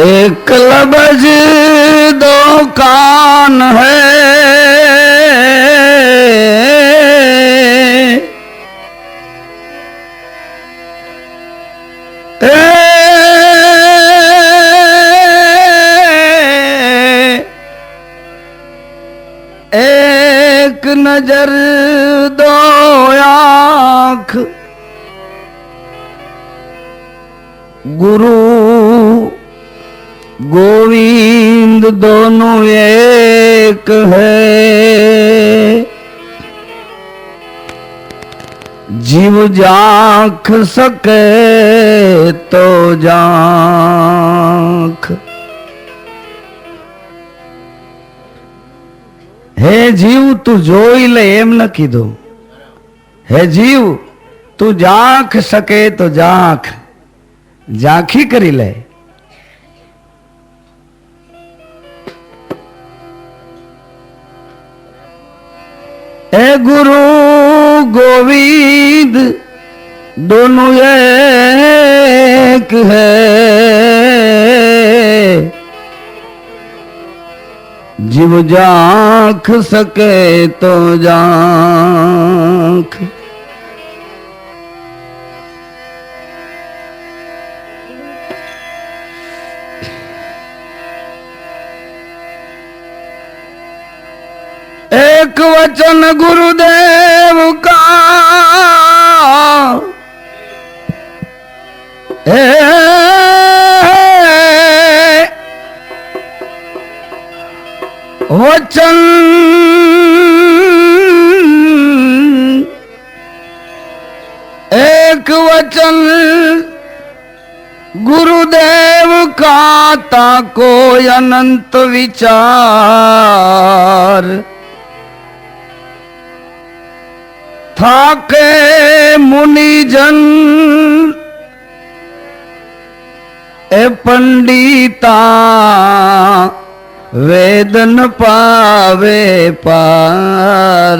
एक लफ्ज दो कान है, एक नजर दो आँख, गुरु गोविंद दोनों एक है। जीव जाख सके तो जाख। हे जीव तू जोई ले एम न कीधो, हे जीव तू जाख सके तो जाख, जाखी करी ले। ए गुरु गोविंद दोनों एक है। जीव जाख सके तो जाख। एक वचन गुरुदेव का वचन एक वचन गुरुदेव का ताको अनंत विचार। थाके मुनिजन ए पंडिता वेदन पावे पार।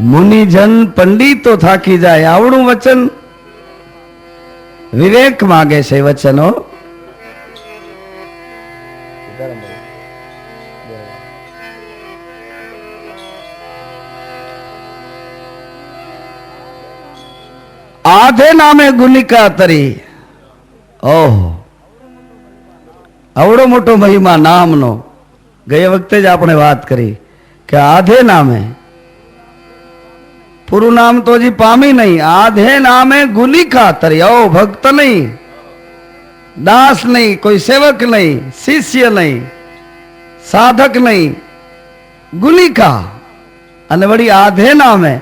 मुनिजन पंडितो थाकी जाए आवड़ू वचन विवेक मांगे से वचनो। आधे नामे गुनिका तरी ओह अवड़ो मोटो महिमा नाम नो। गए वक्ते ज आपणे बात करी कि आधे नामे पूरु नाम तो जी पामी नहीं, आधे नामे गुनिका तरी। ओ भक्त नहीं, दास नहीं, कोई सेवक नहीं, शिष्य नहीं, साधक नहीं, गुनिका अने वड़ी आधे नामे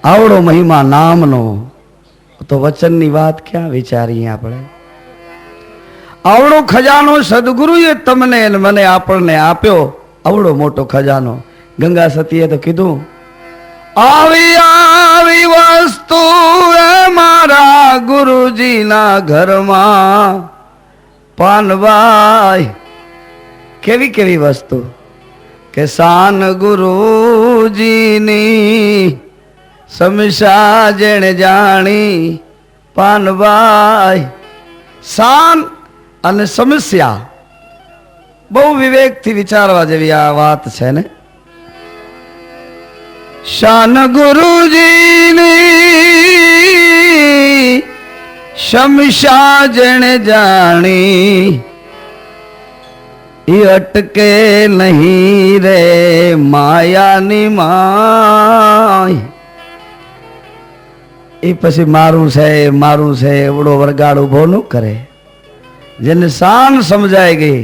आवड़ो महिमा नाम नो। तो वचन नी बात क्या विचारी आपणे। आवड़ो खजानो सदगुरुए तमने मने आपने आप्यो। आवड़ो मोटो खजानो गंगा सतीए तो कीधुं आवी आवी वस्तु मारा गुरुजी ना घर मां पानबाई। केवी केवी वस्तु के शान गुरुजी नी समस्या जेने जानी पानबाई। शान अने समस्या बहु विवेक थी विचारवा जेवी आ वात छे ने। शान गुरुजी नी समस्या जेने जानी ई अटके नहीं रे माया नी माय। એ પછી મારું છે એવડો વરગાડ ઉભો ન કરે। જેને શાન સમજાઈ ગઈ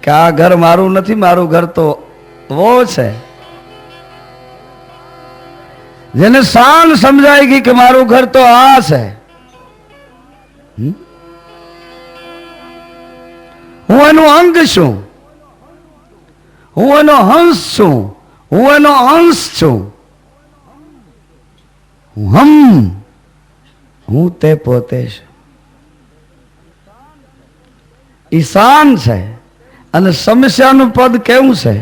કે આ ઘર મારું નથી, મારું ઘર તો वो છે। જેને શાન સમજાઈ ગઈ કે મારું ઘર તો આ છે। હું એનો અંગ છું, હું એનો હંસ છું, હું એનો અંશ છું। हम हूँ ते पोते ईशान है अने समस्या नु पद केवुं छे।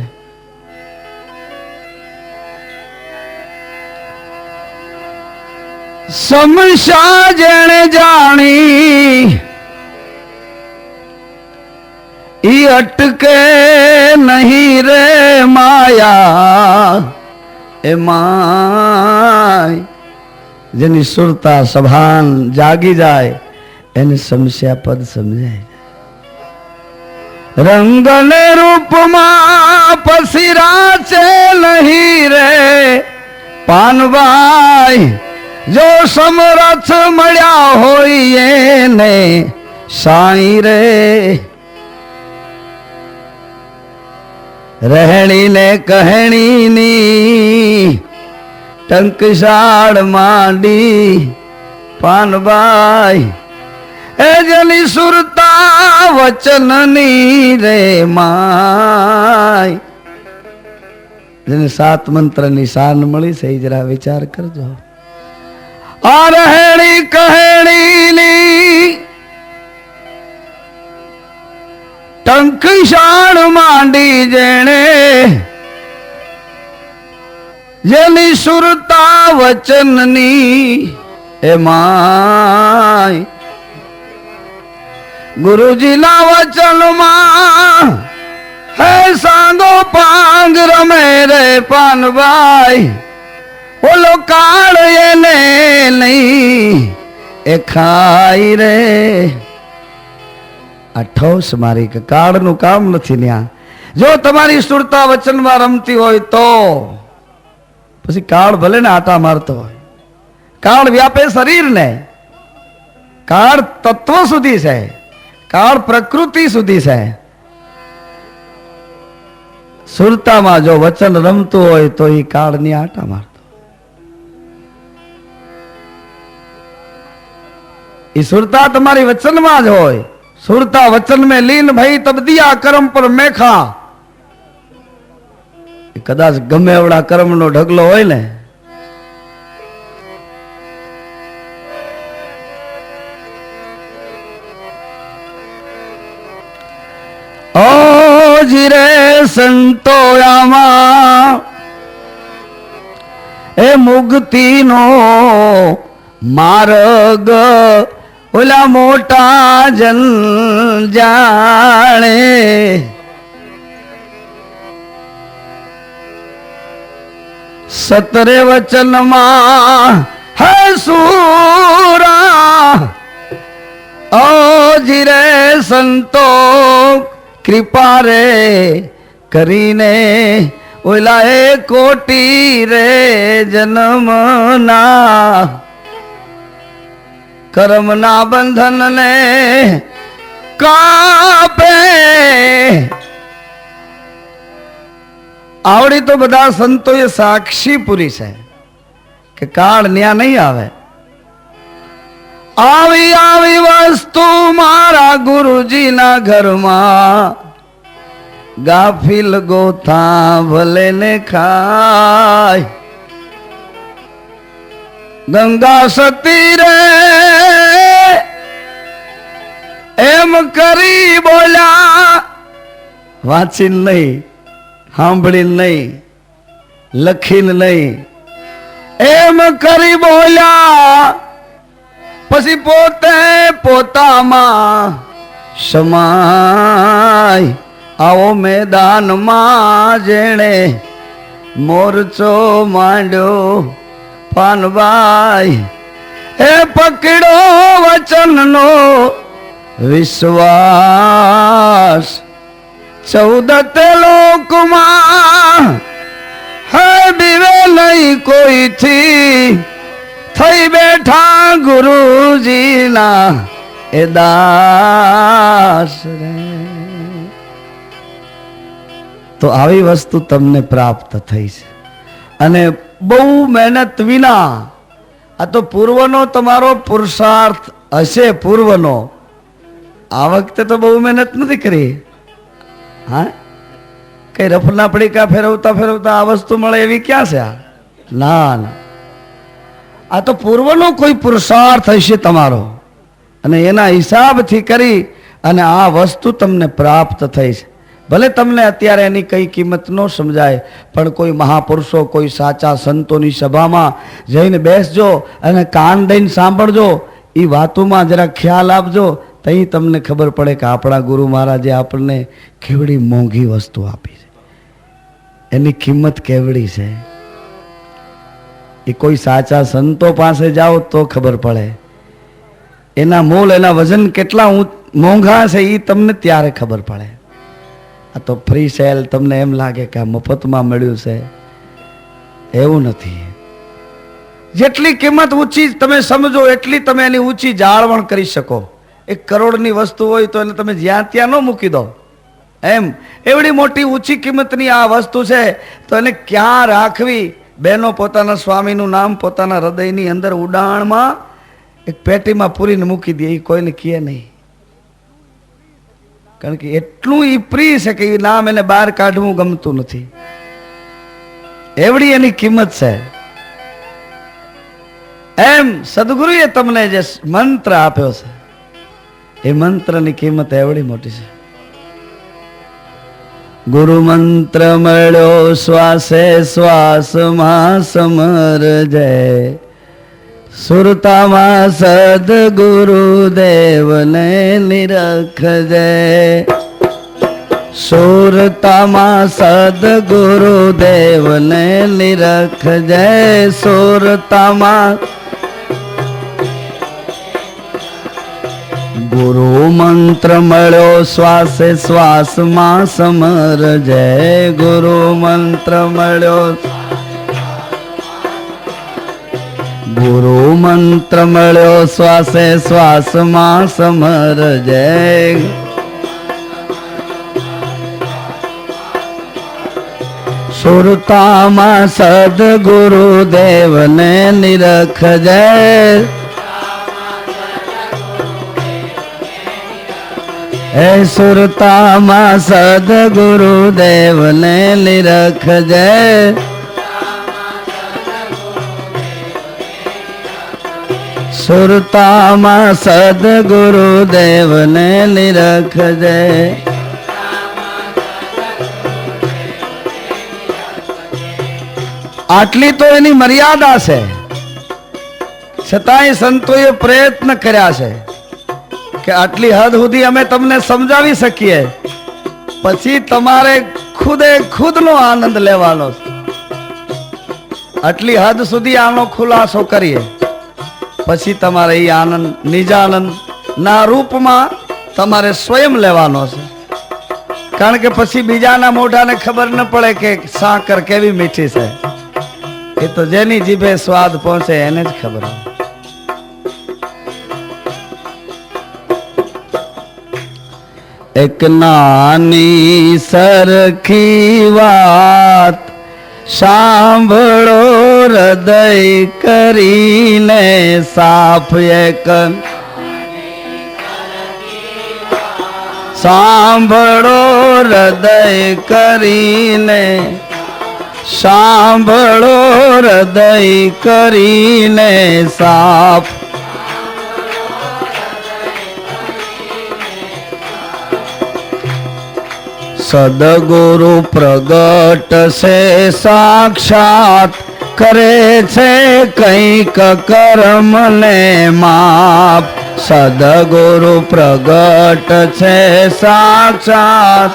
સમસ્યા જેણે જાણી ઈ અટકે નહીં રે માયા એ માય જેની સુરતા સભાન જાગી જાય એને સમસ્યા પદ સમજાય રંગ ને રૂપમાં પસીરા છે નહીં રે પાનભાઈ જો સમરથ મળ્યા હોય એને સાઈ રે રહેણી ને કહેણી ની ટંકશાળ માંડી પાનભાઈ એ જેની સુરતા વચનની રે માય જેને 7 મંત્રની શાન મળી છે જરા વિચાર કરજો આ રહેણી કહેણીની ટંકશાળ માંડી જેણે જેની સુરતા વચનની એ માય ગુરુજીના વચનમાં હે સાંગો પાંગ રમે રે પાનભાઈ ઓલો કાળ એને નહીં એ ખાઈ રે આ ઠોસ મારી કે કાળનું કામ નથી ત્યાં જો તમારી સુરતા વચનમાં રમતી હોય તો પછી કાળ ભલે ને આટા મારતો હોય કાળ વ્યાપે શરીરને કાળ તત્વ સુધી છે કાળ પ્રકૃતિ સુધી છે સુરતામાં જો વચન રમતું હોય તો એ કાળની આટા મારતો એ સુરતા તમારી વચનમાં જ હોય સુરતા वचन में लीन भई तब दिया कर्म पर मेखा कदाच गमे एवड़ा कर्म नो ढगलो होय ने ओ जीरे संतोयामा ए मुक्ति नो मार्ग ओला मोटा जन जाने सतरे वचन मा है सूरा ओ जिरे संतो कृपा रे करीने ओला कोटी रे जन्मना कर्म ना बंधन ने कापे आवड़ी तो बधा संतो ये साक्षी पूरी है कि काल न्या नहीं आवे आवी आवी वस्तु मारा गुरुजी ना घर मा गाफिल गोथा भले ने खाय गंगा सती रे एम करी बोला वाची नहीं सांभी नहीं लखी नहीं एम करी बोला पसी पोते पोता मा समाय आओ मैदान मा जेने मोरचो मांड्यो पानभाई ए पकड़ो वचन नो विश्वास 14 लोक मां है बीवे नहीं कोई थी थई बैठा गुरुजी ना ए दास रे तो आवी वस्तु तमने प्राप्त थई छे अने बहु मेहनत विना आ तो पूर्वनो तमारो पुरुषार्थ हशे पूर्वनो आ वखते तो बहु मेहनत नहीं करी हाँ कई रफला पड़ीका फेरवता फेरवता आ वस्तु मळे एवी क्या छे ना ना आ तो पूर्वनो कोई पुरुषार्थ हशे तमारो अने एना हिसाब थी करी अने आ वस्तु तमने प्राप्त थई छे ભલે તમને અત્યારે એની કઈ કિંમત ન સમજાય, પણ કોઈ મહાપુરુષો, કોઈ સાચા સંતોની સભામાં જઈને બેસજો અને કાન દઈને સાંભળજો, એ વાતોમાં જરા ખ્યાલ આપજો, તઈ તમને ખબર પડે કે આપણા ગુરુ મહારાજે આપણને કેવડી મોંઘી વસ્તુ આપી છે, એની કિંમત કેવડી છે. એ કોઈ સાચા સંતો પાસે જાઓ તો ખબર પડે, એના મોલ, એના વજન કેટલા મોંઘા છે એ તમને ત્યારે ખબર પડે. આ તો ફ્રી સેલ, તમને એમ લાગે કે આ મફતમાં મળ્યું છે, એવું નથી. જેટલી કિંમત ઊંચી તમે સમજો એટલી તમે એની ઊંચી જાળવણ કરી શકો. 1 કરોડની વસ્તુ હોય તો એને તમે જ્યાં ત્યાં ન મૂકી દો, એમ એવડી મોટી ઊંચી કિંમતની આ વસ્તુ છે તો એને ક્યાં રાખવી? બહેનો પોતાના સ્વામીનું નામ પોતાના હૃદયની અંદર ઉડાણમાં એક પેટીમાં પૂરીને મૂકી દે, એ કોઈને કહે નહીં, કારણ કે એટલું ઈ પ્રિય છે કે એ નામ એને બહાર કાઢવું ગમતું નથી, એવડી એની કિંમત છે. એમ સદગુરુએ તમને જે મંત્ર આપ્યો છે એ મંત્રની કિંમત એવડી મોટી છે. ગુરુ મંત્ર મળ્યો શ્વાસે શ્વાસમાં સમરજે, સુરતામાં સદગુરુદેવને નિરખજે, સુરતામાં સદગુરુદેવને નિરખજે, સુરતામાં ગુરુ મંત્ર મળ્યો શ્વાસે શ્વાસમાં સમરજે, ગુરુ મંત્ર મળ્યો, ગુરુ મંત્ર મળ્યો શ્વાસે શ્વાસમાં સમરજે, સુરતામાં સદગુરુદેવને નિરખજે, હે સુરતામાં સદગુરુદેવને નિરખજે, સુરતામાં સદગુરુદેવને નિરખજે. આટલી તો એની મર્યાદા છે, છતાંય સંતોએ પ્રયત્ન કર્યા છે કે આટલી હદ સુધી અમે તમને સમજાવી શકીએ, પછી તમારે ખુદે ખુદનો આનંદ લેવાનો છે. આટલી હદ સુધી આનો ખુલાસો કરીએ, પછી તમારે એ આનંદ નિજાનંદ ના રૂપમાં તમારે સ્વયં લેવાનો છે, કારણ કે પછી બીજાના મોઢાને ખબર ન પડે કે સાકર કેવી મીઠી છે. એ તો જેની જીભે સ્વાદ પહોંચે એને જ ખબર હોય. એક નાની સરખી વાત સાંભળો હૃદય કરીને સાફ, એક સાંભળો હૃદય કરીને, સાંભળો હૃદય કરીને સાફ, સદગુરુ પ્રગટ છે સાક્ષાત, કરે છે કંઈક કર્મને માપ, સદગુરુ પ્રગટ છે સાક્ષાત,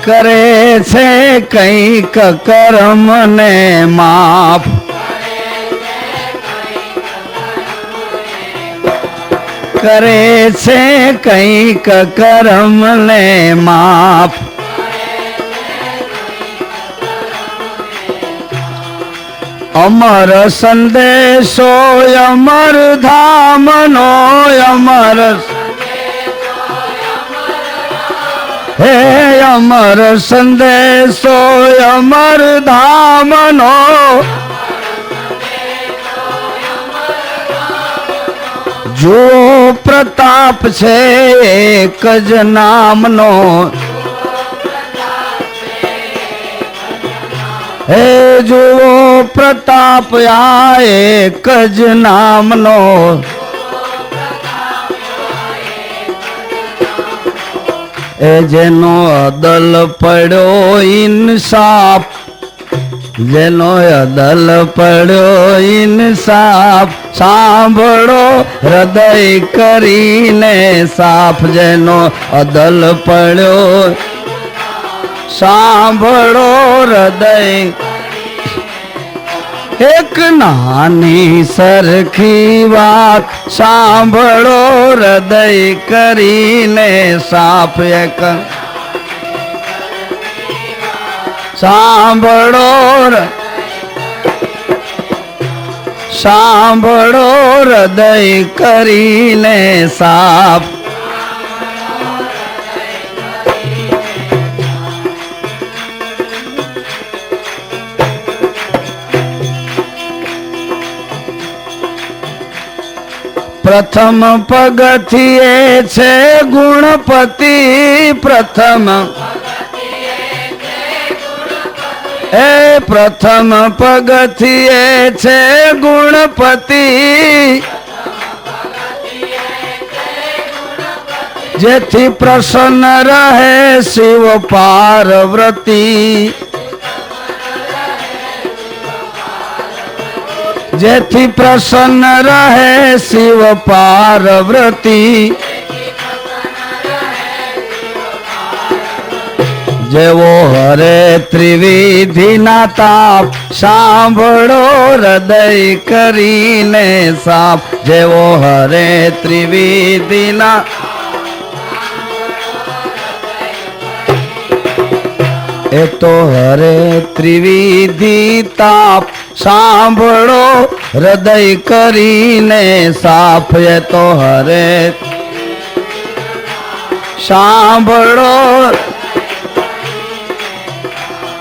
કરે છે કંઈક કર્મને માપ, કરે છે કંઈક કર્મને માપ. અમર સંદેશો અમર ધામનો, અમર હે અમર સંદેશો અમર ધામનો, જો પ્રતાપ છે એક જ નામનો, હે જુઓ પ્રતાપ આ એક જ નામનો, એ જેનો અદલ પડ્યો ઇન્સાફ, જેનો અદલ પડ્યો ઇન્સાફ, સાંભળો હૃદય કરીને સાફ. જેનો અદલ પડ્યો સાંભળો હૃદય. એક નાની સરખી વાત સાંભળો હૃદય કરીને સાફ. એક સાંભળો સાંભળો હૃદય કરીને સાફ. પ્રથમ પગથિયે છે ગુણપતિ, પ્રથમ પ્રથમ પગથિયે છે ગુણપતિ, જેથી પ્રસન્ન રહે શિવ પાર્વતી, જેથી પ્રસન્ન રહે શિવ પાર્વતી. જેવો હરે ત્રિવિધિના તાપ સાંભળો હૃદય કરીને સાફ. જેવો હરે ત્રિવિધિના એ તો હરે ત્રિવિધિ તાપ સાંભળો હૃદય કરીને સાફ. એ તો હરે સાંભળો.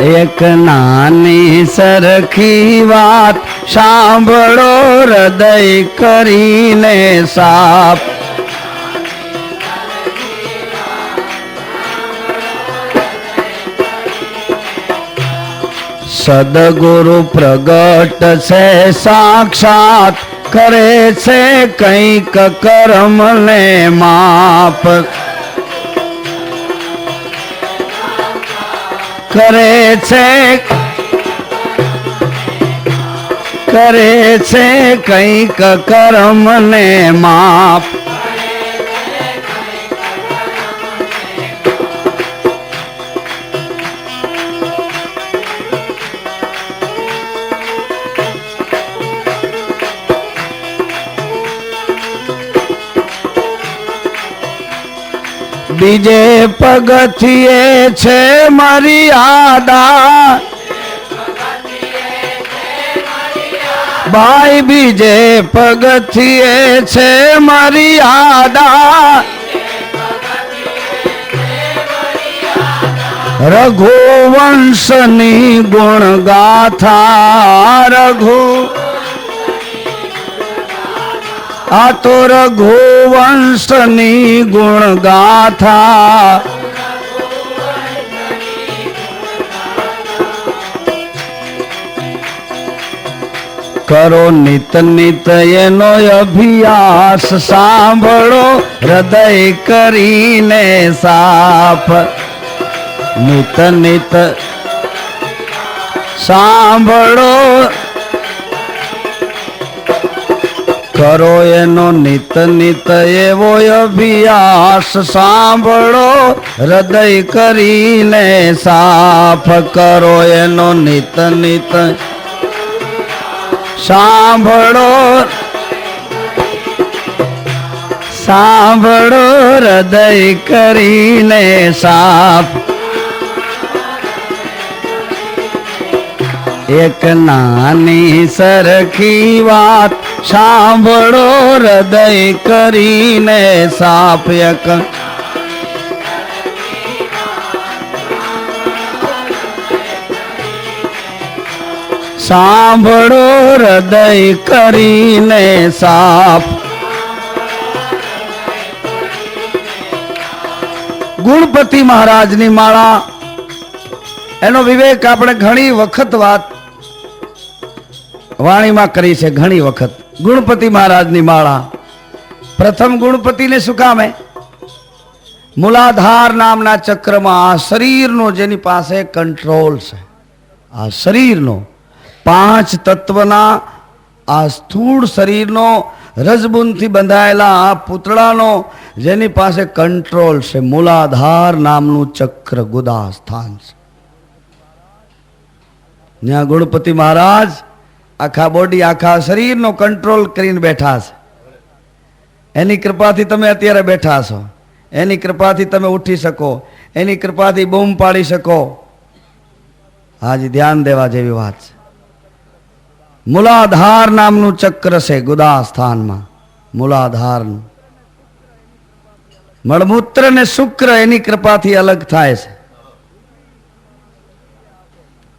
એક નાની સરખી વાત સાંભળો હૃદય કરીને સાફ. સદગુરુ પ્રગટ છે સાક્ષાત, કરે છે કંઈક કર્મને માપ, કરે છે કંઈક કર્મને માપ. બીજે પગથિયે છે મર્યાદા, ભાઈ બીજે પગથિયે છે મર્યાદા. રઘુવંશની ગુણ ગાથા, રઘુ આ તો રઘુવંશની ગુણ ગાથા. કરો નિત નિત એનો અભ્યાસ સાંભળો હૃદય કરીને સાફ. નિત નિત સાંભળો કરો એનો નિત નિત એવો અભ્યાસ સાંભળો હૃદય કરીને સાફ. કરો એનો નિત નિત સાંભળો સાંભળો હૃદય કરીને સાફ. એક નાની સરખી વાત સાંભળો હૃદય કરીને સાફ. એક સાંભળો હૃદય કરીને સાફ. ગુણપતિ મહારાજની માળા, એનો વિવેક આપણે ઘણી વખત વાત વાણીમાં કરી છે. ઘણી વખત ગુણપતિ મહારાજની માળા. પ્રથમ ગુણપતિને શું કામ હે? મૂલાધાર નામના ચક્રમાં આ શરીરનો જેની પાસે કંટ્રોલ છે, આ શરીરનો 5 તત્વના આ સ્થૂળ શરીરનો રજબૂનથી બંધાયેલા આ પૂતળાનો જેની પાસે કંટ્રોલ છે, મૂલાધાર નામનું ચક્ર ગુદા સ્થાન છે. ત્યાં ગણપતિ મહારાજ આખા બોડી આખા શરીરનો કંટ્રોલ કરીને બેઠા છે. એની કૃપાથી તમે અત્યારે બેઠા છો, એની કૃપાથી તમે ઉઠી શકો, એની કૃપાથી બૂમ પાડી શકો. આજે ધ્યાન દેવા જેવી વાત છે. મૂલાધાર નામનું ચક્ર છે ગુદા સ્થાનમાં. મૂલાધારનું મળમૂત્ર ને શુક્ર એની કૃપાથી અલગ થાય છે.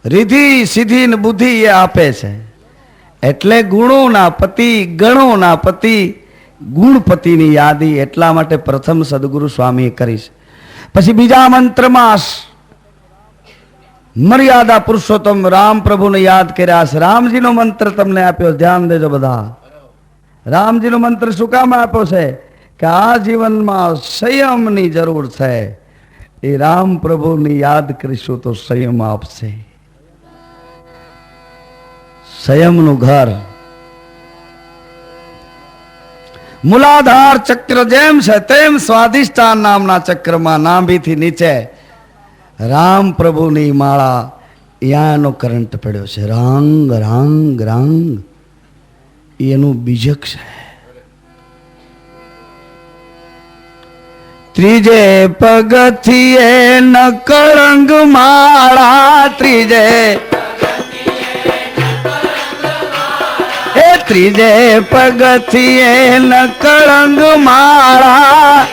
રીધિ સિદ્ધિ ને બુદ્ધિ એ આપે છે. એટલે ગુણોના પતિ ગણોના પતિ ગુણપતિની યાદી એટલા માટે પ્રથમ સદગુરુ સ્વામીએ કરી છે. પછી બીજા મંત્રમાં મર્યાદા પુરુષોત્તમ રામ પ્રભુને યાદ કર્યા છે. રામજીનો મંત્ર તમને આપ્યો, ધ્યાન દેજો બધા. રામજીનો મંત્ર શું કામ આપ્યો છે? કે આ જીવનમાં સંયમની જરૂર છે. એ રામ પ્રભુની યાદ કરીશું તો સંયમ આપશે. સંયમનું ઘર મૂલાધાર ચક્ર જેમ છે તેમ સ્વાધિષ્ઠાન નામના ચક્રમાં નાભીથી નીચે રામ પ્રભુની માળા, યાનો કરંટ પડ્યો છે. રાંગ રાંગ રાંગ એનું બીજક છે. ત્રીજે પગથિયે નકળંગ માળા, ત્રીજે પગથિયે નકળંગ માળા,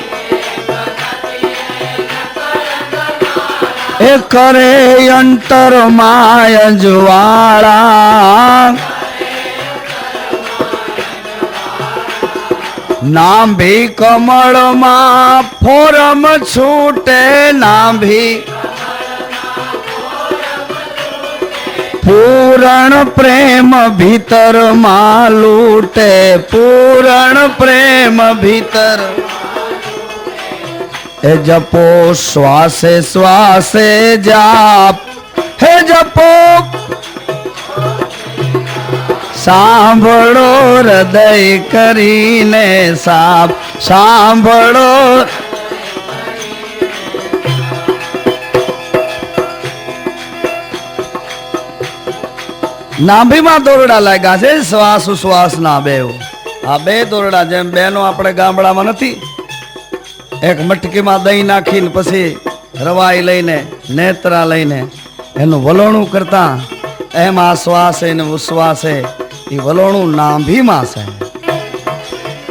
એ કરે અંતર માય જ્વાળા. નાભી કમળમાં ફોરમ છૂટે, નાભી પૂરણ પ્રેમ ભીતર માં લૂટે, પૂરણ પ્રેમ ભીતર. હે જપો શ્વાસે શ્વાસે જાપ, હે જપો સાંભળો હૃદય કરીને સાપ, સાંભળો. નાભીમાં દોરડા લાગ્યા છે, શ્વાસ ઉશ્વાસ ના બે. આ બે દોરડા જેમ બેનો આપણે ગામડામાં નથી, એક મટકીમાં દહીં નાખીને પછી રવાઈ લઈને નેત્રા લઈને એનું વલોણું કરતા, એમ આ શ્વાસે ને ઉશ્વાસે એ વલોણું નાભીમાં છે.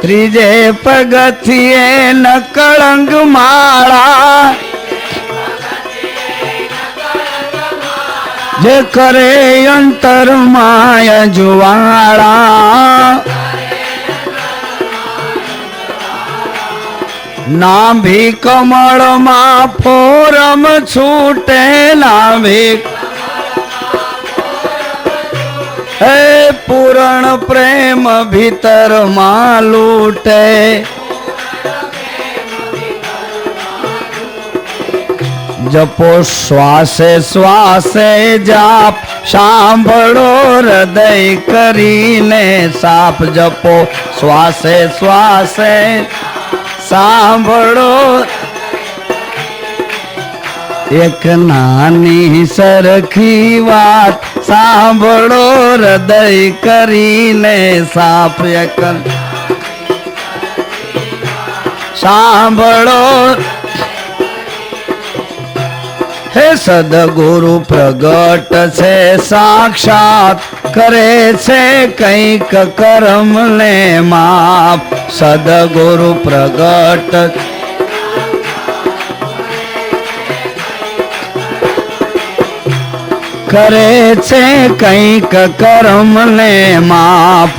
ત્રીજે પગથિયે નકળંગ માળા, જે કરે અંતર માય જ્વાળા. નાભી કમળમાં ફોરમ છૂટે, નાભી હે પૂરણ પ્રેમ ભીતર માં લૂટે. જપો શ્વાસે શ્વાસે જાપ, સાંભળો હૃદય કરીને સાપ. જપો શ્વાસે શ્વાસે સાંભળો. એક નાની સરખી વાત સાંભળો હૃદય કરીને સાપ. એક સાંભળો. હે સદગુરુ પ્રગટ છે સાક્ષાત, કરે છે કંઈક કર્મ ને માપ. સદગુરુ પ્રગટ કરે છે કંઈક કર્મ ને માપ.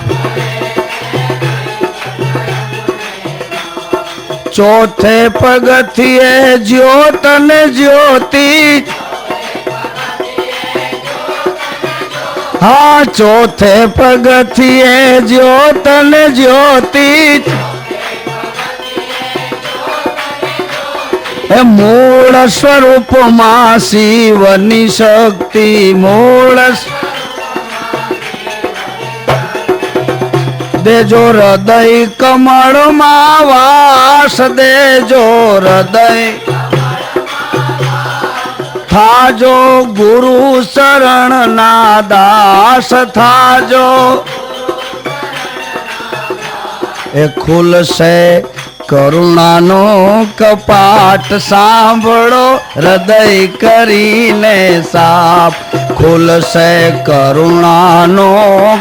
ચોથે પગથિયે જ્યોત ને જ્યોતિ, હા ચોથે પગથિયે જ્યોત ને જ્યોતિ. એ મૂળ સ્વરૂપમાં શિવની શક્તિ મૂળ દેજો હૃદય કમળમાં વાસ દેજો હૃદય થાજો ગુરુ શરણ ના દાસ થાજો એ ખુલશે કરુણાનો કપાટ સાંભળો હૃદય કરીને સાપ ખુલશે કરુણાનો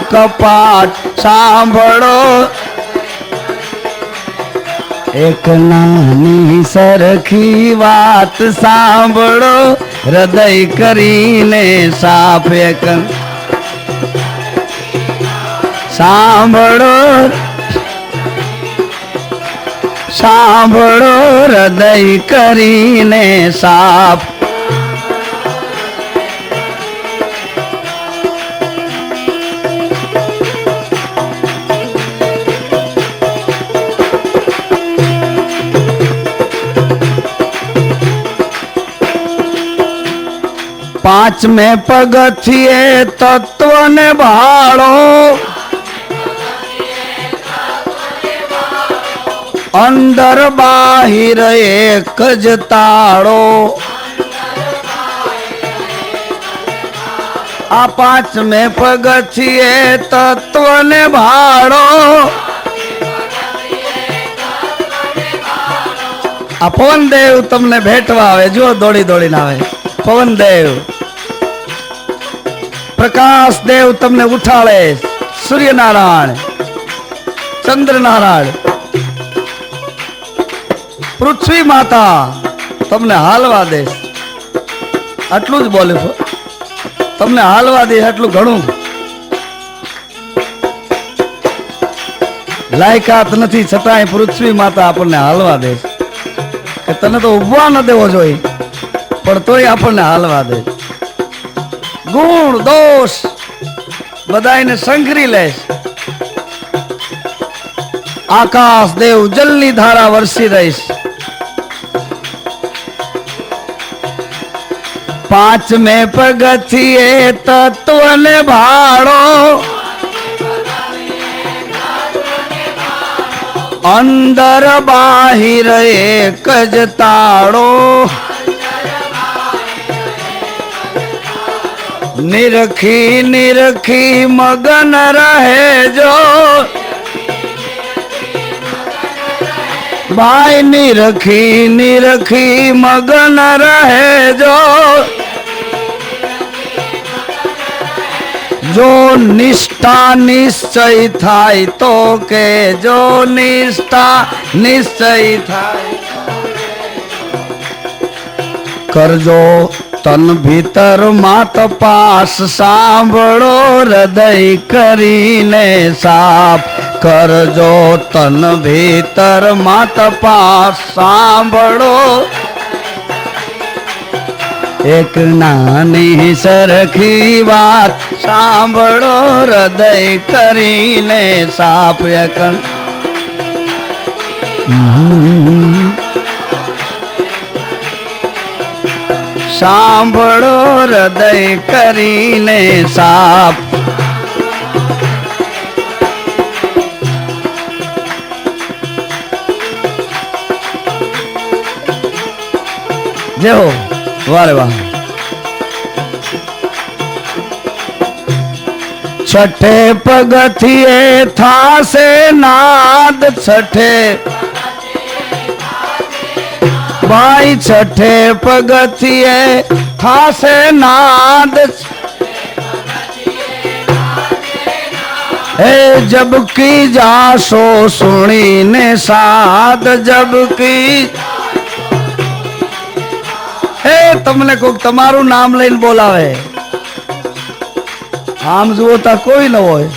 કપાટ સાંભળો એક નાની સરખી વાત સાંભળો હૃદય કરીને સાપ એક સાંભળો સાંભળો હૃદય કરીને સાપ પાંચમે પગથિયે તત્વ ને ભાળો અંદર બાહિર એક જ તાળો આ પાંચમે પગથિયે તત્વ ને ભાળો આ પવનદેવ તમને ભેટવા આવે જો દોડી દોડીને આવે પવનદેવ પ્રકાશ દેવ તમને ઉઠાડે સૂર્યનારાયણ ચંદ્રનારાયણ પૃથ્વી માતા તમને હાલવા દે આટલું જ બોલ્યું તમને હાલવા દે આટલું ઘણું લાયકાત નથી છતાંય પૃથ્વી માતા આપણને હાલવા દે કે તને તો ઉભવા ન દેવો જોઈએ પણ તોય આપણને હાલવા દે ગુણ દોષ બધાને સંઘરી લે આકાશ દેવ જલની ધારા વરસી રહીશ પાંચમે પગથિયે તત્વ ને ભાળો અંદર બાહિર એક જ તાળો નિરખી નિરખી મગન રહે જો ભાઈ નિરખી નિરખી મગન રહે જો નિષ્ઠા નિશ્ચય થાય તો કે જો નિષ્ઠા નિશ્ચય થાય કરજો તન ભીતર માં તપાસ સાંભળો હૃદય કરીને સાપ કરજો તન ભીતર માં તપાસ સાંભળો એક નાની સરખી વાત સાંભળો હૃદય કરીને સાપ સાંભળો હૃદય કરીને સાપ જેવો વારે વાહ છઠે પગથિયે થાશે નાદ છઠે ભાઈ છઠે પગથિયે થાશે નાદ હે જબકી જાશો સુણીને સાદ જબકી હે તમને કોઈક તમારું નામ લઈને બોલાવે આમ જુઓ તા કોઈ ન હોય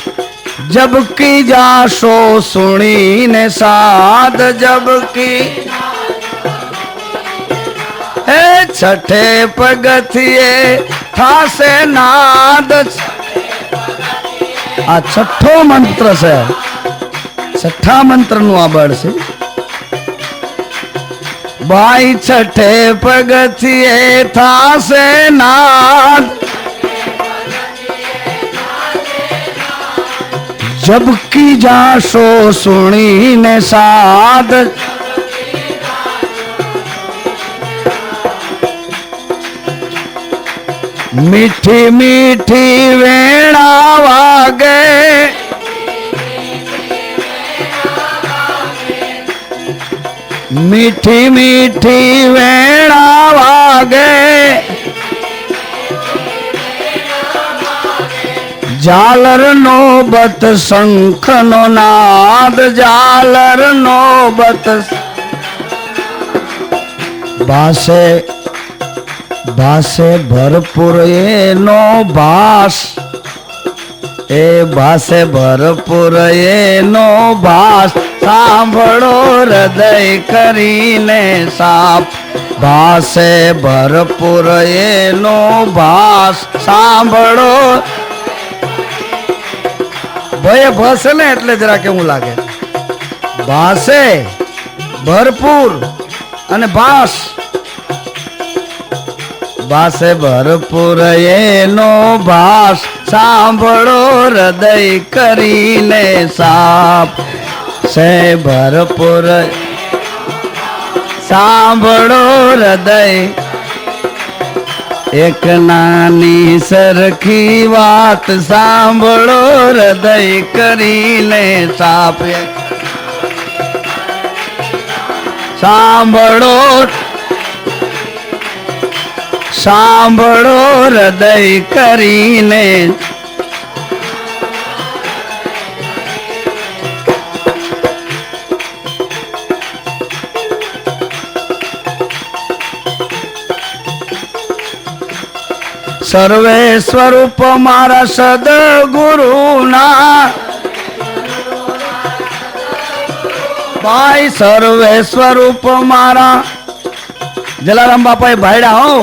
જબકી જાશો સુણીને સાદ જબકી હે છઠે પગથિયે થાશે નાદ આ છઠ્ઠો મંત્ર છે છઠ્ઠા મંત્ર નું આ બળ છે बाई छठे पगथिए थासे नाद जब की जासो सुनी ने साध मीठी मीठी वेणा वागे मीठी मीठी वेणा वागे जालर नोबत शंख नो नाद जालर नोबत भासे भासे भरपूर एनो भास ए भासे भरपूर एनो भास सांभळो हृदय करीने साप भासे भरपूर एनो भास सांभळो भय भसे ने એટલે જરા કેવું લાગે ભાસે ભરપૂર અને ભાસ भासे भरपूर एनो भास सांभळो हृदय करीने साप से भरपूर सांभळो हृदय एक नानी सरखी वात सांभळो हृदय करीने साप सांभळो सांभळो हृदय करीने सर्वे स्वरूप मारा सद्गुरुना भाई सर्वे स्वरूप मारा जलाराम बापा भाईड़ा हो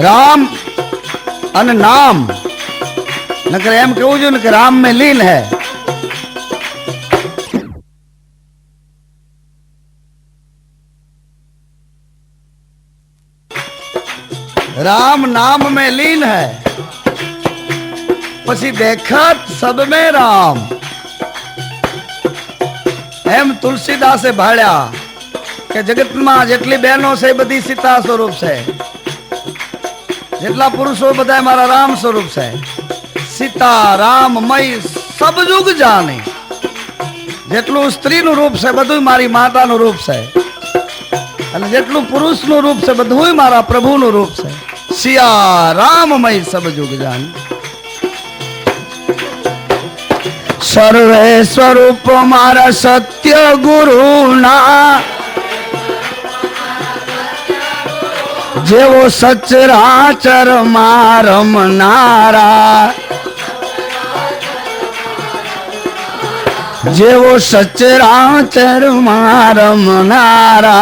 राम અને નામ નકર એમ કેવું જોઈએ કે રામ में लीन है राम नाम में लीन है પછી देखत सब में राम એમ તુલસીદાસે ભાળ્યા કે જગતમાં જેટલી બહેનો છે બધી સીતા સ્વરૂપ છે જેટલા પુરુષો બધા મારા રામ સ્વરૂપ છે સીતા રામ મય सब जुग जाने જેટલું સ્ત્રીનું રૂપ છે બધું મારી માતાનું રૂપ છે અને જેટલું પુરુષનું રૂપ છે બધું મારા પ્રભુનું રૂપ છે સિયા રામમય सब जुग जाने सर्वे स्वरूप मारा सत्य गुरुना जेवो सचराचर मारमनारा जेवो सचराचर मारमनारा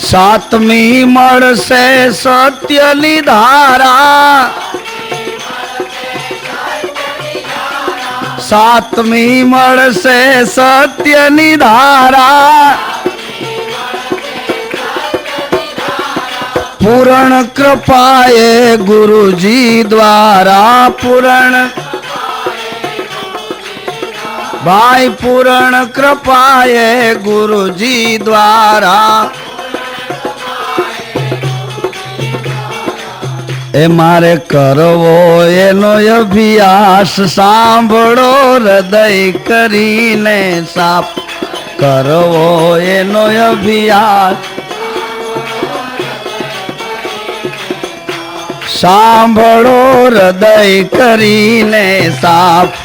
सातमी मळ से सत्यनी धारा सातमी मळ से सत्यनी धारा पूर्ण कृपाए गुरुजी द्वारा पूर्ण भाई पूर्ण कृपाए गुरुजी द्वारा ए मारे करवो एनो अभ्यास सांभळो हृदय करीने साप करवो एनो अभ्यास सांभळो हृदय करीने साप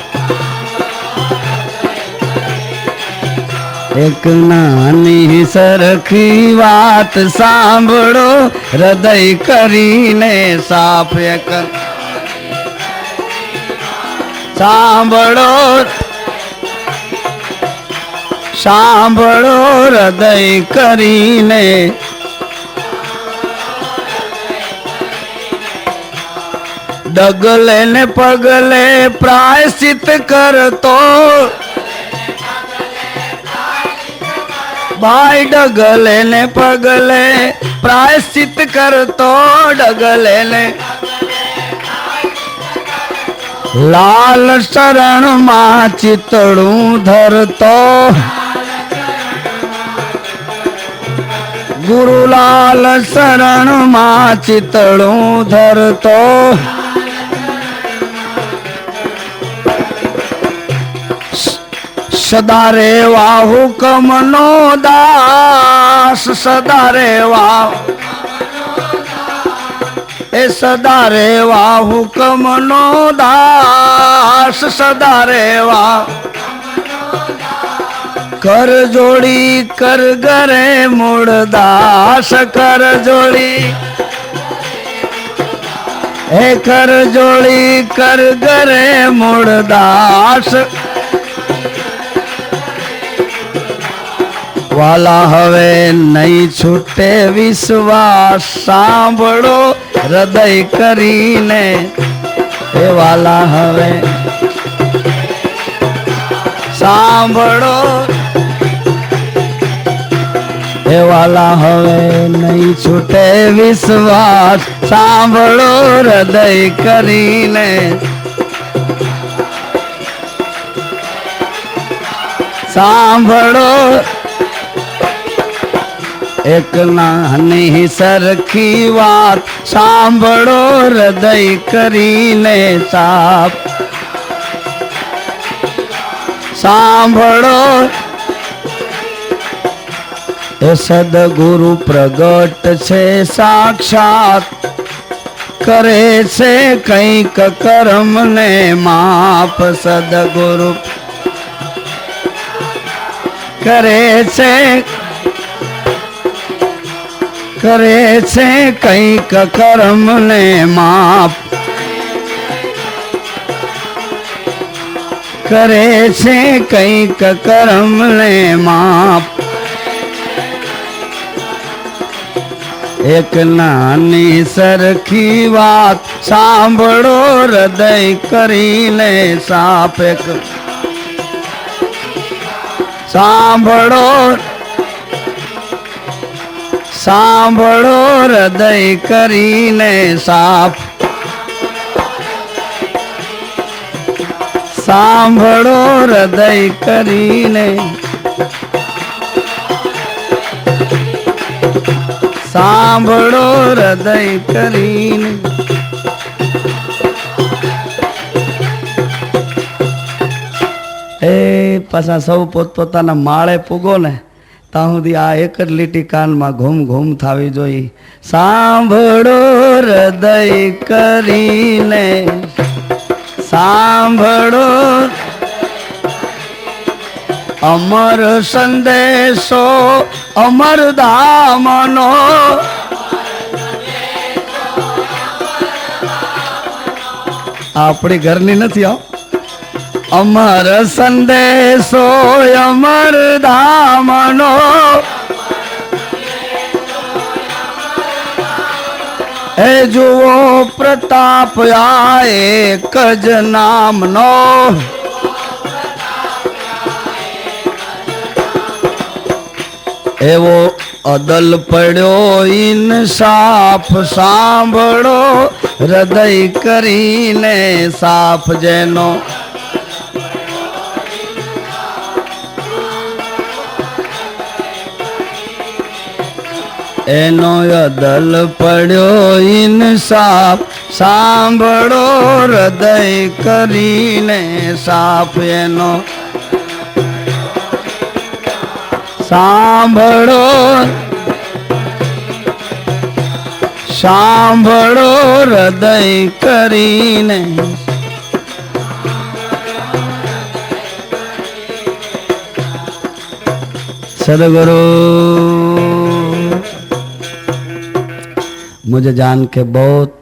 एक नानी सरखी वात सांभळो हृदय करीने साप एक सांभळो सांभळो हृदय करीने डगले ने पगले प्रायश्चित करतो भाई डगले ने पगले प्रायश्चित कर तो डगले ने लाल शरण मां चितड़ू धर तो गुरु लाल शरण मां चितड़ू धर तो सदा रे वाह हुकम नो दास सदा रे वाह ए सदा रे वाह हुकम नो दास सदा रे वाह कर जोड़ी कर गरे मुड़दास कर जोड़ी ए कर जोड़ी कर गरे मुड़दास वाला हवे नहीं छूटे विश्वास सांभळो हृदय करीने ए वाला हवे सांभळो ए वाला हवे नहीं छूटे विश्वास सांभळो हृदय करीने सांभळो एक नानी सरखी बात सांभळो हृदय करीने साफ सांभळो ए सदगुरु प्रगट छे साक्षात करे से कंईक कर्म ने माप सदगुरु करे से कंईक कर्म ने माप करे से कंईक कर्म ने माप एक नानी सरखी बात सांभळो हृदय करीने साफ एक सांभळो सांभळो हृदय करीने साफ सांभळो हृदय करीने सांभळो हृदय करीने ए पाछा सौ पोतपोताना माळे पूगो ने ત્યાં સુધી આ એક જ લીટી કાનમાં ઘૂમ ઘૂમ થવી જોઈએ સાંભળો હૃદય કરીને સાંભળો અમર સંદેશો અમર ધામનો આપણી ઘરની નથી આવ अमर संदेशो अमर धामनो ए जुओ प्रताप आए कज नामनो एवो अदल पड़ो इंसाफ सांभळो हृदय करीने साफ जेनो एनो अदल पड़ो इंसाफ सांभळो हृदय करीने साफ एनो सांभळो सांभळो हृदय करीने सदगुरु मुझे जान के बहुत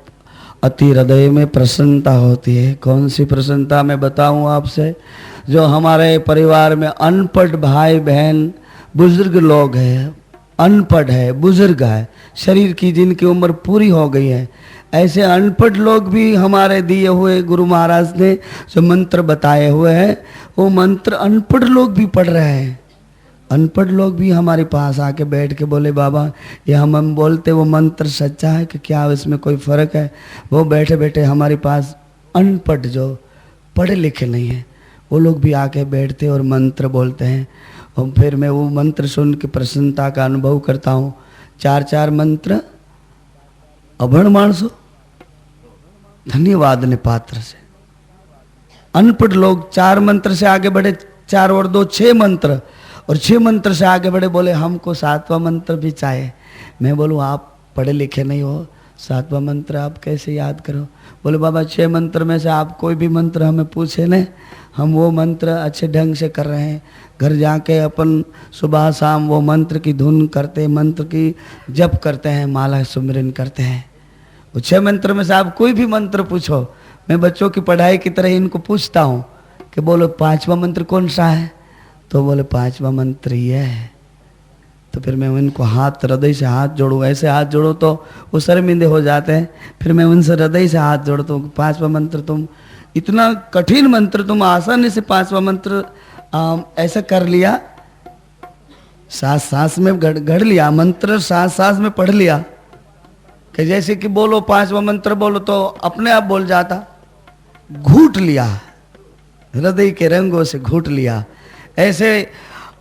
अति हृदय में प्रसन्नता होती है। कौन सी प्रसन्नता मैं बताऊं आपसे? जो हमारे परिवार में अनपढ़ भाई बहन बुजुर्ग लोग हैं, अनपढ़ है, बुजुर्ग है, शरीर की जिनकी उम्र पूरी हो गई है, ऐसे अनपढ़ लोग भी हमारे दिए हुए गुरु महाराज ने जो मंत्र बताए हुए हैं वो मंत्र अनपढ़ लोग भी पढ़ रहे हैं। अनपढ़ लोग भी हमारे पास आके बैठ के बोले बाबा ये हम बोलते वो मंत्र सच्चा है कि क्या इसमें कोई फर्क है। वो बैठे बैठे हमारे पास अनपढ़ जो पढ़े लिखे नहीं हैं वो लोग भी आके बैठते और मंत्र बोलते हैं। और फिर मैं वो मंत्र सुन के प्रसन्नता का अनुभव करता हूँ। 4 मंत्र अभण मानसो धन्यवाद ने पात्र से। अनपढ़ लोग 4 मंत्र से आगे बढ़े, 4 और 2 6 मंत्र, और 6 मंत्र से आगे बढ़े बोले हमको 7वां मंत्र भी चाहिए। मैं बोलूँ आप पढ़े लिखे नहीं हो, 7वां मंत्र आप कैसे याद करो। बोले बाबा 6 मंत्र में से आप कोई भी मंत्र हमें पूछे न, हम वो मंत्र अच्छे ढंग से कर रहे हैं। घर जाके अपन सुबह शाम वो मंत्र की धुन करते, मंत्र की जप करते हैं, माला सुमिरन करते हैं। वो 6 मंत्र में से आप कोई भी मंत्र पूछो। मैं बच्चों की पढ़ाई की तरह इनको पूछता हूँ कि बोलो 5वां मंत्र कौन सा है, तो बोले 5वां मंत्र ये है। तो फिर मैं उनको हाथ हृदय से हाथ जोड़ूँ, ऐसे हाथ जोड़ो तो वो शर्मिंदे हो जाते हैं। फिर मैं उनसे हृदय से हाथ जोड़ता हूँ। 5वां मंत्र तुम इतना कठिन मंत्र तुम आसानी से 5वां मंत्र ऐसा कर लिया, सांस में गढ़ लिया, मंत्र सांस में पढ़ लिया कि जैसे कि बोलो 5वां मंत्र बोलो तो अपने आप बोल जाता। घूट लिया, हृदय के रंगों से घूट लिया। ऐसे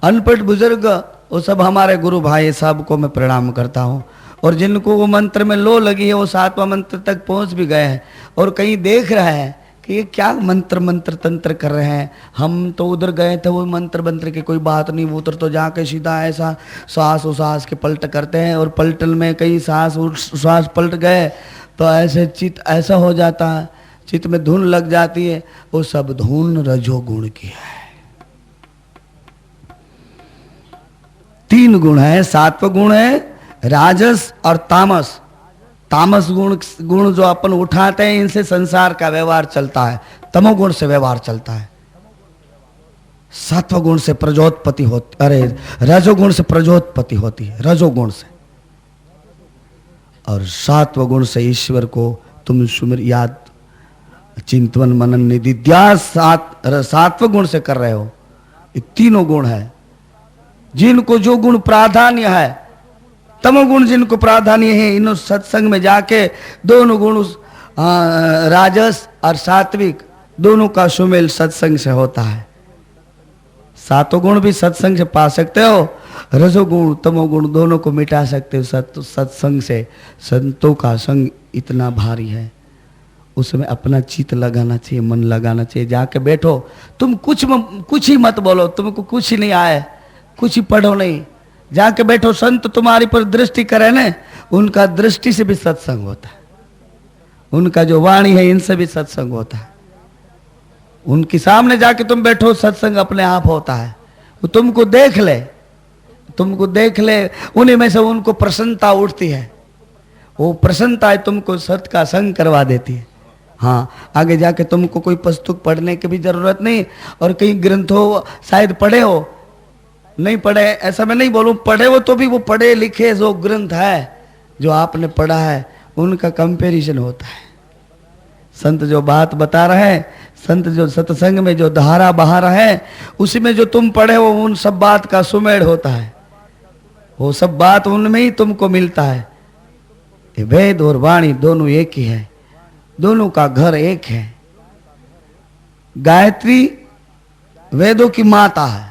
अनपढ़ बुजुर्ग वो सब हमारे गुरु भाई सबको मैं प्रणाम करता हूँ। और जिनको वो मंत्र में लो लगी है वो 7वां मंत्र तक पहुँच भी गए हैं और कहीं देख रहे हैं कि ये क्या मंत्र तंत्र कर रहे हैं। हम तो उधर गए थे, वो मंत्र की कोई बात नहीं, वो उधर तो जाके सीधा ऐसा सांस के पलट करते हैं और पलटन में कहीं सांस पलट गए तो ऐसे चित्त ऐसा हो जाता है, चित्त में धुन लग जाती है। वो सब धुन रजोगुण की है। 3 गुण है, 7वां गुण है राजस और तामस। तामस गुण जो अपन उठाते हैं इनसे संसार का व्यवहार चलता है, तमोगुण से व्यवहार चलता है। 7वां गुण से प्रजोत्पत्ति होती, अरे रजोगुण से प्रजोत्पत्ति होती है, रजोगुण से। और 7वां गुण से ईश्वर को तुम सुमिर याद चिंतन मनन निधि ध्यास 7वां गुण से कर रहे हो। ये तीनों गुण है। जिनको जो गुण प्राधान्य है, तमोगुण जिनको प्राधान्य है, इन सत्संग में जाके दोनों गुण राजस और सात्विक दोनों का सुमेल सत्संग से होता है। 7 गुण भी सत्संग से पा सकते हो, रजोगुण तमोगुण दोनों को मिटा सकते हो सत्संग से। संतों का संग इतना भारी है, उसमें अपना चित्त लगाना चाहिए, मन लगाना चाहिए। जाके बैठो, तुम कुछ ही मत बोलो, तुमको कुछ ही नहीं आए, कुछ ही पढ़ो नहीं, जाके बैठो, संत तुम्हारी पर दृष्टि करे ना, उनका दृष्टि से भी सत्संग होता है, उनका जो वाणी है इनसे भी सत्संग होता है। उनके सामने जाके तुम बैठो, सत्संग अपने आप होता है। वो तुमको देख ले, उन्हीं में से उनको प्रसन्नता उठती है। वो प्रसन्नता है तुमको सत्य का संग करवा देती है। हाँ, आगे जाके तुमको कोई पुस्तक पढ़ने की भी जरूरत नहीं। और कहीं ग्रंथों शायद पढ़े हो, नहीं पढ़े ऐसा मैं नहीं बोलूं, पढ़े हो तो भी वो पढ़े लिखे जो ग्रंथ है जो आपने पढ़ा है उनका कंपैरिजन होता है। संत जो बात बता रहे हैं, संत जो सत्संग में जो धारा बहा रहे हैं, उसी में जो तुम पढ़े हो उन सब बात का सुमेल होता है। वो सब बात उनमें ही तुमको मिलता है। ये वेद और वाणी दोनों एक ही है, दोनों का घर एक है। गायत्री वेदों की माता है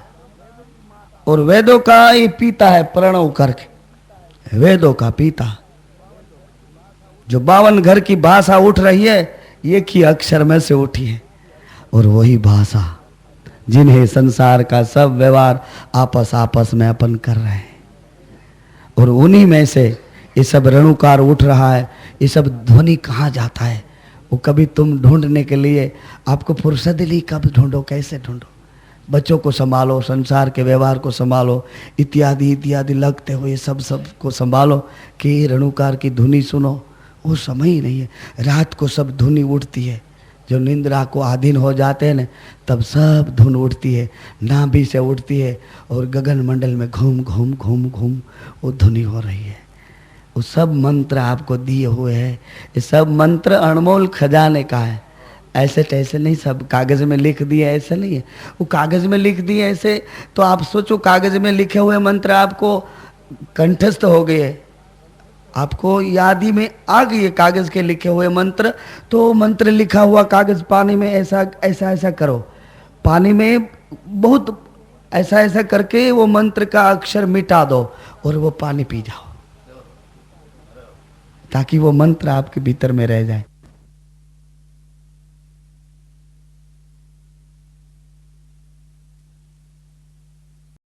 और वेदों का ये पीता है, प्रणव करके वेदों का पीता। जो 52 घर की भाषा उठ रही है एक ही अक्षर में से उठी है, और वही भाषा जिन्हें संसार का सब व्यवहार आपस में अपन कर रहे हैं। और उन्हीं में से ये सब रणुकार उठ रहा है। ये सब ध्वनि कहाँ जाता है वो कभी तुम ढूंढने के लिए आपको फुर्सत ली, कब ढूंढो, कैसे ढूंढो। बच्चों को संभालो, संसार के व्यवहार को संभालो, इत्यादि इत्यादि लगते हुए सब को संभालो कि रणुकार की धुनी सुनो। वो समय ही नहीं है। रात को सब धुनी उठती है, जो निंद्रा को अधीन हो जाते हैं ना, तब सब धुन उठती है, नाभि से उठती है और गगन मंडल में घूम घूम घूम घूम वो धुनी हो रही है। वो सब मंत्र आपको दिए हुए हैं। ये सब मंत्र अनमोल खजाने का है। ऐसे तैसे नहीं, सब कागज में लिख दिया ऐसा नहीं है। वो कागज में लिख दिए ऐसे तो आप सोचो कागज में लिखे हुए मंत्र आपको कंठस्थ हो गए, आपको याद ही में आ गई है कागज के लिखे हुए मंत्र, तो मंत्र लिखा हुआ कागज पानी में ऐसा ऐसा ऐसा करो, पानी में बहुत ऐसा ऐसा करके वो मंत्र का अक्षर मिटा दो और वो पानी पी जाओ, ताकि वो मंत्र आपके भीतर में रह जाए।